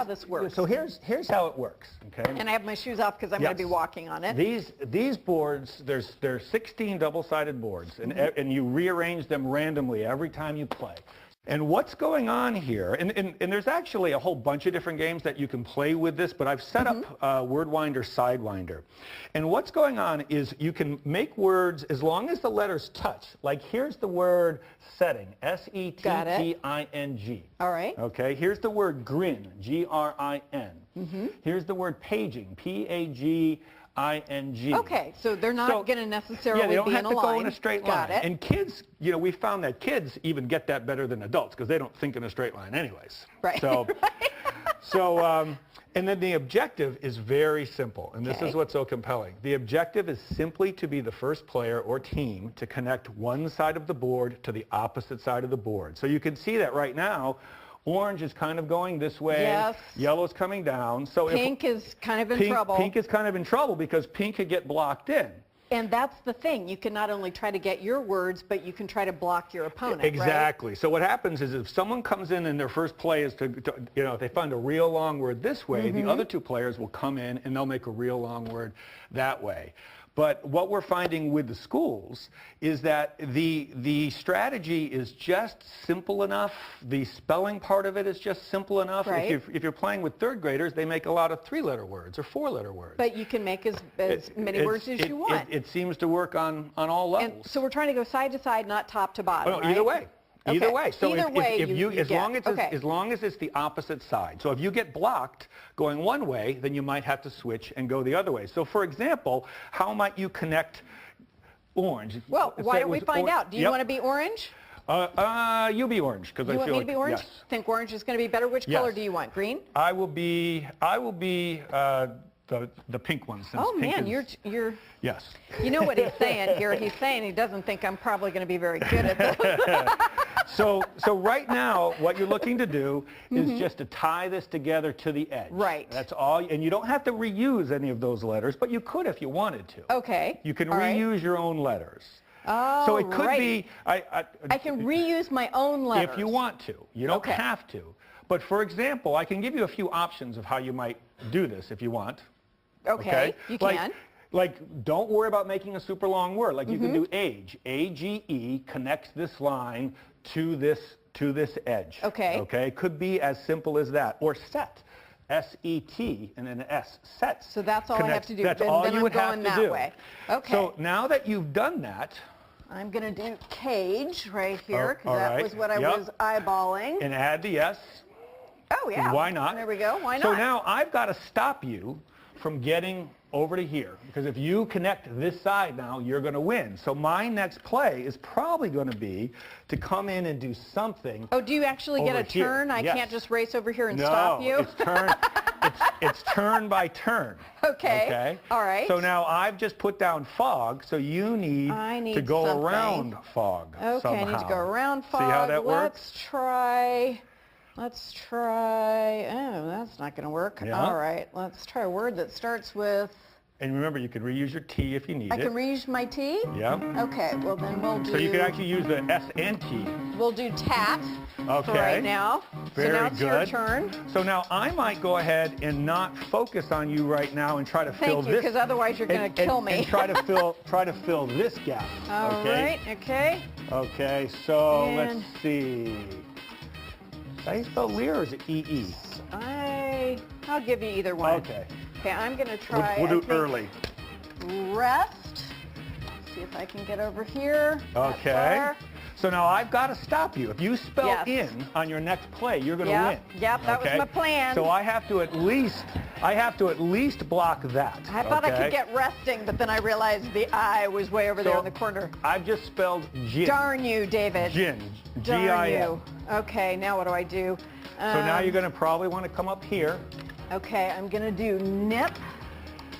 how this works. So here's how it works, okay? And I have my shoes off because I'm going to be walking on it. These boards, there's 16 double-sided boards, and you rearrange them randomly every time you play. And what's going on here, and there's actually a whole bunch of different games that you can play with this, but I've set up WordWinder, Sidewinder. And what's going on is you can make words as long as the letters touch. Like here's the word setting, S-E-T-T-I-N-G. All right. Okay, here's the word grin, G-R-I-N. Here's the word paging, P-A-G-I-N-G. Okay, so they're not going to necessarily they don't be have in to a line. go in a straight line. Got it. And kids, you know, we found that kids even get that better than adults because they don't think in a straight line anyways. Right. So, and then the objective is very simple, and this is what's so compelling. The objective is simply to be the first player or team to connect one side of the board to the opposite side of the board. So you can see that right now. Orange is kind of going this way. Yes. Yellow's coming down. So Pink is kind of in trouble. Pink is kind of in trouble because pink could get blocked in. And that's the thing. You can not only try to get your words, but you can try to block your opponent, Exactly. Right? So what happens is if someone comes in and their first play is to you know, if they find a real long word this way, the other two players will come in and they'll make a real long word that way. But what we're finding with the schools is that the strategy is just simple enough. The spelling part of it is just simple enough. Right. If you're playing with third graders, they make a lot of three-letter words or four-letter words. But you can make as many words as you want. It seems to work on all levels. And so we're trying to go side to side, not top to bottom, right? Either way. Okay. Either way. So Either way, as long as it's the opposite side. So if you get blocked going one way, then you might have to switch and go the other way. So for example, how might you connect orange? Well, why don't we find out? Do you want to be orange? You be orange because I feel like you want me to be orange? Yes. Think orange is going to be better? Which color do you want? Green? I will be the pink one. Since oh pink man, is, you're. Yes. You know what he's saying here? He's saying he doesn't think I'm probably going to be very good at this. So right now, what you're looking to do is just to tie this together to the edge. Right. That's all, and you don't have to reuse any of those letters, but you could if you wanted to. Okay. You can all reuse your own letters. Oh, so it could be. I can reuse my own letters. If you want to. You don't have to. But for example, I can give you a few options of how you might do this if you want. Okay, you can. Like, don't worry about making a super long word. Like you can do age. A-G-E connects this line to this edge. Okay. Okay. Could be as simple as that. Or set. S-E-T and then an S. Set. So that's all I have to do. That's all you would have to do. Way. Okay. So now that you've done that, I'm going to do cage right here because that was what I was eyeballing. And add the S. Oh, yeah. Why not? There we go. Why not? So now I've got to stop you from getting over to here. Because if you connect this side now, you're going to win. So my next play is probably going to be to come in and do something. Oh, do you actually get a turn? I can't just race over here and stop you? No, it's turn by turn. Okay. All right. So now I've just put down fog, so you need to go around fog somehow. Okay, I need to go around fog. See how that works? Let's try, oh, that's not going to work. Yeah. All right, let's try a word that starts with... And remember, you can reuse your T if you need it. I can reuse my T? Yeah. Okay, well then we'll do... So you can actually use the S and T. We'll do tat for right now. Very so now it's your turn. So now I might go ahead and not focus on you right now and try to fill this. Thank you, because otherwise you're going to kill me. And try to fill this gap. All right, okay. Okay, so let's see. How do you spell Lear or is it E-E? I'll give you either one. Okay. Okay, I'm going to try... We'll do early. Rest. See if I can get over here. Okay. So now I've got to stop you. If you spell in on your next play, you're going to win. Yep, that was my plan. So I have to at least block that. I thought I could get resting, but then I realized the I was way over there in the corner. I've just spelled gin. Darn you, David. Gin. Darn G-I-N. you. Okay, now what do I do? So now you're going to probably want to come up here. Okay, I'm going to do nip.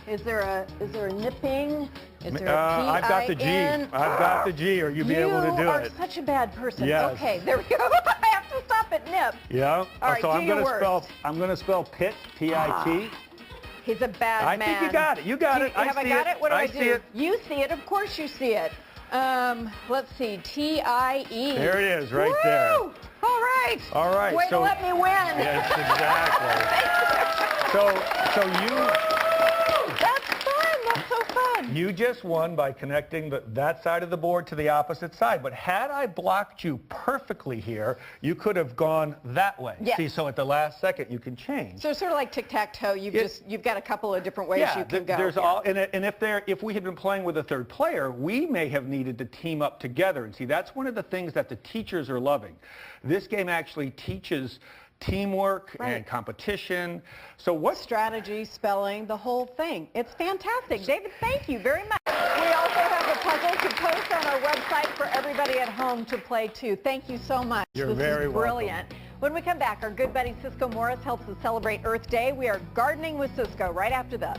Is there a nipping? Is there a P-I-N? I've got the G. I've got the G, or you'll be able to do it. You are such a bad person. Yes. Okay, there we go. I have to stop at nip. Yeah. All right, so I'm going to spell pit, P-I-T. He's a bad man. I think you got it. You got it. Have I got it? What do I do? see it. You see it. Of course you see it. Let's see. T-I-E. There it is, right there. All right. All right. Way to let me win. Yes, exactly. So That's fun. That's so fun. you just won by connecting that side of the board to the opposite side. But had I blocked you perfectly here, you could have gone that way. Yes. See, so at the last second, you can change. So sort of like tic-tac-toe, you've got a couple of different ways you can go. There's all, and if we had been playing with a third player, we may have needed to team up together. And see, that's one of the things that the teachers are loving. This game actually teaches teamwork and competition. So what strategy, spelling, the whole thing. It's fantastic. David, thank you very much. We also have a puzzle to post on our website for everybody at home to play too. Thank you so much. You're very welcome. Brilliant. When we come back, our good buddy Cisco Morris helps us celebrate Earth Day. We are gardening with Cisco right after this.